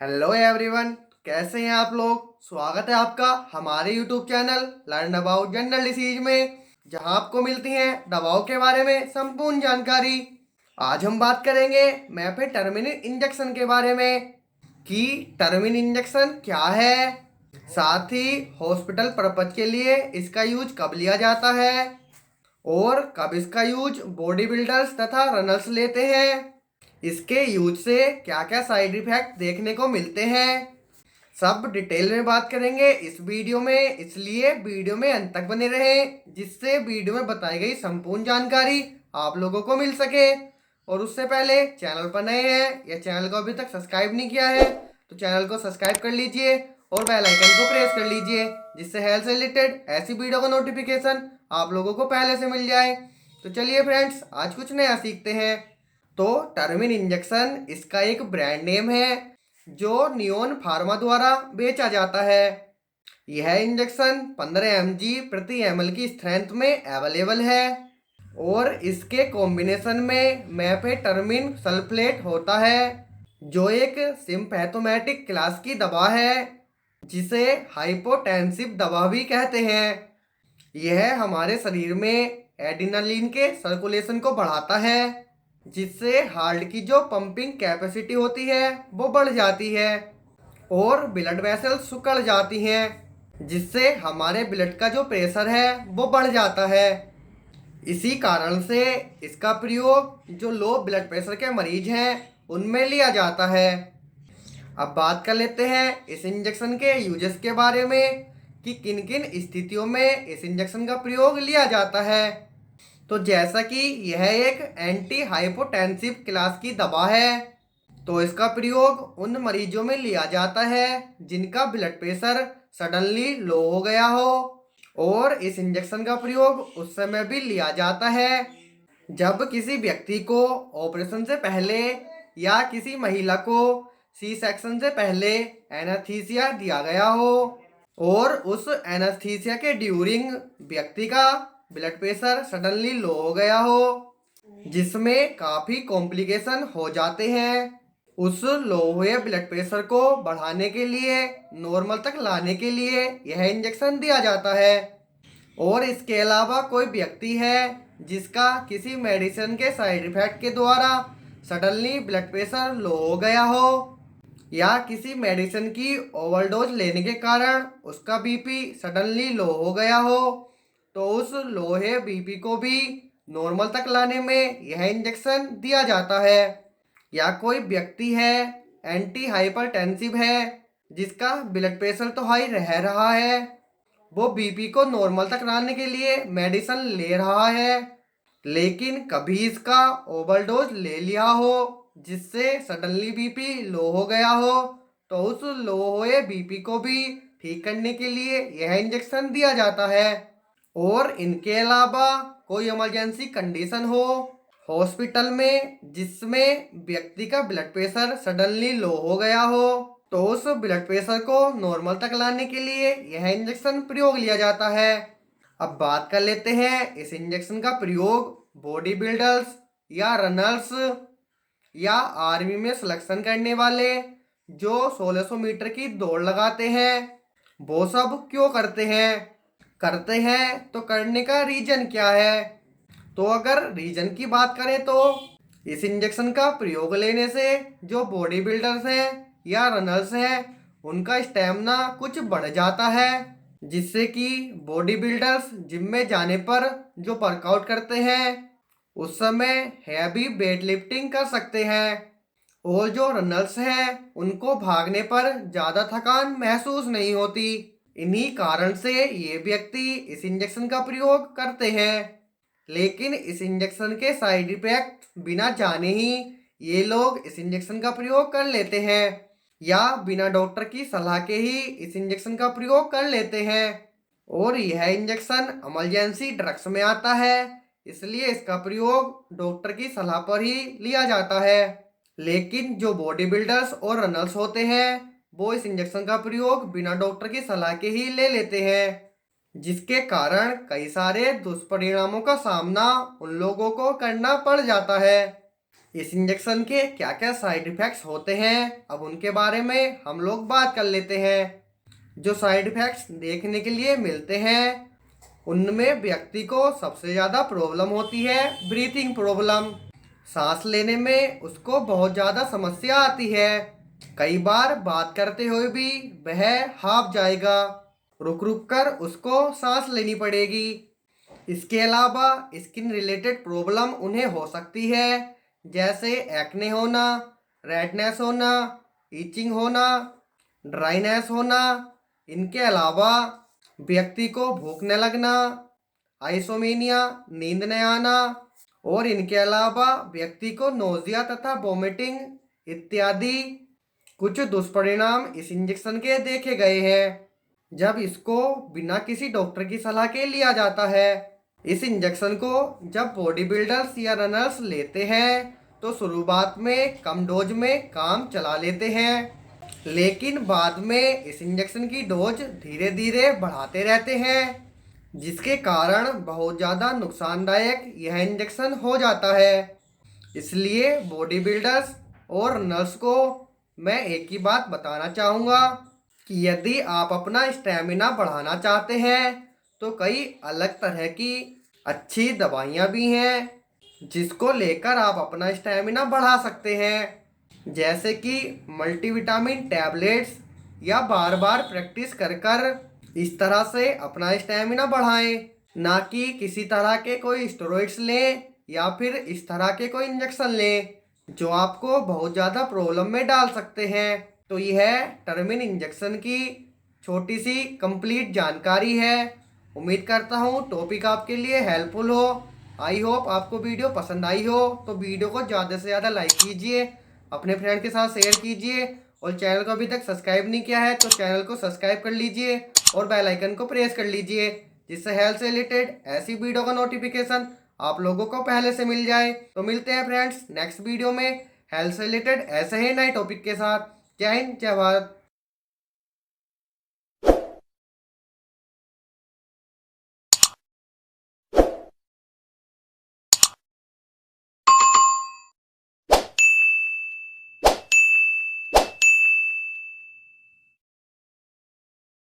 Hello everyone. कैसे हैं आप लोग। स्वागत है आपका हमारे YouTube channel learn about general disease में, जहां आपको मिलती हैं दवाओं के बारे में संपूर्ण जानकारी। आज हम बात करेंगे मेफेटार्मिन इंजेक्शन के बारे में कि टर्मिन इंजेक्शन क्या है, साथ ही हॉस्पिटल पर्पज के लिए इसका यूज कब लिया जाता है और कब इसका यूज बॉडी बिल्डर्स तथा रनर्स लेते हैं। इसके यूज से क्या क्या साइड इफेक्ट देखने को मिलते हैं, सब डिटेल में बात करेंगे इस वीडियो में, इसलिए वीडियो में अंत तक बने रहें जिससे वीडियो में बताई गई संपूर्ण जानकारी आप लोगों को मिल सके। और उससे पहले चैनल पर नए हैं या चैनल को अभी तक सब्सक्राइब नहीं किया है तो चैनल को सब्सक्राइब कर लीजिए और बेल आइकन को प्रेस कर लीजिए, जिससे हेल्थ से रिलेटेड ऐसी वीडियो का नोटिफिकेशन आप लोगों को पहले से मिल जाए। तो चलिए फ्रेंड्स, आज कुछ नया सीखते हैं। तो टर्मिन इंजेक्शन इसका एक ब्रांड नेम है जो नियोन फार्मा द्वारा बेचा जाता है। यह इंजेक्शन 15 mg प्रति ml की स्ट्रेंथ में अवेलेबल है और इसके कॉम्बिनेशन में मेफेटार्मिन सल्फेट होता है जो एक सिम्पैथोमेटिक क्लास की दवा है जिसे हाइपोटेंसिव दवा भी कहते हैं। यह हमारे शरीर में एड्रेनालिन के सर्कुलेशन को बढ़ाता है जिससे हार्ट की जो पंपिंग कैपेसिटी होती है वो बढ़ जाती है और ब्लड वेसल्स सिकुड़ जाती हैं, जिससे हमारे ब्लड का जो प्रेशर है वो बढ़ जाता है। इसी कारण से इसका प्रयोग जो लो ब्लड प्रेशर के मरीज हैं उनमें लिया जाता है। अब बात कर लेते हैं इस इंजेक्शन के यूजेस के बारे में कि किन किन स्थितियों में इस इंजेक्शन का प्रयोग लिया जाता है। तो जैसा कि यह एक एंटी हाइपोटेंसिव क्लास की दवा है तो इसका प्रयोग उन मरीजों में लिया जाता है जिनका ब्लड प्रेशर सडनली लो हो गया हो, और इस इंजेक्शन का प्रयोग उस समय भी लिया जाता है जब किसी व्यक्ति को ऑपरेशन से पहले या किसी महिला को सी सेक्शन से पहले एनास्थीसिया दिया गया हो और उस एनास्थीसिया के ड्यूरिंग व्यक्ति का ब्लड प्रेशर सडनली लो हो गया हो, जिसमें काफ़ी कॉम्प्लिकेशन हो जाते हैं। उस लो हुए ब्लड प्रेशर को बढ़ाने के लिए, नॉर्मल तक लाने के लिए यह इंजेक्शन दिया जाता है। और इसके अलावा कोई व्यक्ति है जिसका किसी मेडिसिन के साइड इफेक्ट के द्वारा सडनली ब्लड प्रेशर लो हो गया हो या किसी मेडिसिन की ओवरडोज लेने के कारण उसका बीपी सडनली लो हो गया हो, तो उस लोहे बीपी को भी नॉर्मल तक लाने में यह इंजेक्शन दिया जाता है। या कोई व्यक्ति है एंटी हाइपरटेंसिव है जिसका ब्लड प्रेशर तो हाई रह रहा है, वो बीपी को नॉर्मल तक लाने के लिए मेडिसिन ले रहा है लेकिन कभी इसका ओवरडोज ले लिया हो जिससे सडनली बीपी लो हो गया हो, तो उस लो हुए बीपी को भी ठीक करने के लिए यह इंजेक्शन दिया जाता है। और इनके अलावा कोई इमरजेंसी कंडीशन हो हॉस्पिटल में जिसमें व्यक्ति का ब्लड प्रेशर सडनली लो हो गया हो, तो उस ब्लड प्रेशर को नॉर्मल तक लाने के लिए यह इंजेक्शन प्रयोग लिया जाता है। अब बात कर लेते हैं इस इंजेक्शन का प्रयोग बॉडी बिल्डर्स या रनर्स या आर्मी में सिलेक्शन करने वाले जो 1600 मीटर की दौड़ लगाते हैं वो सब क्यों करते हैं तो करने का रीजन क्या है। तो अगर रीजन की बात करें तो इस इंजेक्शन का प्रयोग लेने से जो बॉडी बिल्डर्स हैं या रनर्स हैं उनका स्टेमिना कुछ बढ़ जाता है, जिससे कि बॉडी बिल्डर्स जिम में जाने पर जो वर्कआउट करते हैं उस समय हैवी वेट लिफ्टिंग कर सकते हैं, और जो रनर्स हैं उनको भागने पर ज़्यादा थकान महसूस नहीं होती। इन्हीं कारण से ये व्यक्ति इस इंजेक्शन का प्रयोग करते हैं। लेकिन इस इंजेक्शन के साइड इफेक्ट बिना जाने ही ये लोग इस इंजेक्शन का प्रयोग कर लेते हैं या बिना डॉक्टर की सलाह के ही इस इंजेक्शन का प्रयोग कर लेते हैं। और यह इंजेक्शन इमरजेंसी ड्रग्स में आता है, इसलिए इसका प्रयोग डॉक्टर की सलाह पर ही लिया जाता है। लेकिन जो बॉडी बिल्डर्स और रनर्स होते हैं वो इस इंजेक्शन का प्रयोग बिना डॉक्टर की सलाह के ही ले लेते हैं, जिसके कारण कई सारे दुष्परिणामों का सामना उन लोगों को करना पड़ जाता है। इस इंजेक्शन के क्या क्या साइड इफेक्ट्स होते हैं, अब उनके बारे में हम लोग बात कर लेते हैं। जो साइड इफेक्ट्स देखने के लिए मिलते हैं उनमें व्यक्ति को सबसे ज़्यादा प्रॉब्लम होती है ब्रीथिंग प्रॉब्लम। सांस लेने में उसको बहुत ज़्यादा समस्या आती है। कई बार बात करते हुए भी वह हाफ जाएगा, रुक रुक कर उसको सांस लेनी पड़ेगी। इसके अलावा स्किन रिलेटेड प्रॉब्लम उन्हें हो सकती है, जैसे एक्ने होना, रेडनेस होना, ईचिंग होना, ड्राइनेस होना। इनके अलावा व्यक्ति को भूख न लगना, आइसोमेनिया, नींद न आना, और इनके अलावा व्यक्ति को नोजिया तथा वोमिटिंग इत्यादि कुछ दुष्परिणाम इस इंजेक्शन के देखे गए हैं, जब इसको बिना किसी डॉक्टर की सलाह के लिया जाता है। इस इंजेक्शन को जब बॉडी बिल्डर्स या रनर्स लेते हैं तो शुरुआत में कम डोज में काम चला लेते हैं, लेकिन बाद में इस इंजेक्शन की डोज धीरे धीरे बढ़ाते रहते हैं, जिसके कारण बहुत ज़्यादा नुकसानदायक यह इंजेक्शन हो जाता है। इसलिए बॉडी बिल्डर्स और नर्स को मैं एक ही बात बताना चाहूँगा कि यदि आप अपना स्टैमिना बढ़ाना चाहते हैं तो कई अलग तरह की अच्छी दवाइयाँ भी हैं जिसको लेकर आप अपना स्टैमिना बढ़ा सकते हैं, जैसे कि मल्टीविटामिन टैबलेट्स, या बार बार प्रैक्टिस कर कर इस तरह से अपना स्टैमिना बढ़ाएं, ना कि किसी तरह के कोई स्टेरॉइड्स लें या फिर इस तरह के कोई इंजेक्शन लें जो आपको बहुत ज़्यादा प्रॉब्लम में डाल सकते हैं। तो यह टर्मिन इंजेक्शन की छोटी सी कंप्लीट जानकारी है। उम्मीद करता हूँ टॉपिक आपके लिए हेल्पफुल हो। आई होप आपको वीडियो पसंद आई हो, तो वीडियो को ज़्यादा से ज़्यादा लाइक कीजिए, अपने फ्रेंड के साथ शेयर कीजिए, और चैनल को अभी तक सब्सक्राइब नहीं किया है तो चैनल को सब्सक्राइब कर लीजिए और बेल आइकन को प्रेस कर लीजिए, जिससे हेल्थ से रिलेटेड ऐसी वीडियो का नोटिफिकेशन आप लोगों को पहले से मिल जाए। तो मिलते हैं फ्रेंड्स नेक्स्ट वीडियो में हेल्थ से रिलेटेड ऐसे ही नए टॉपिक के साथ। जय हिंद, जय भारत।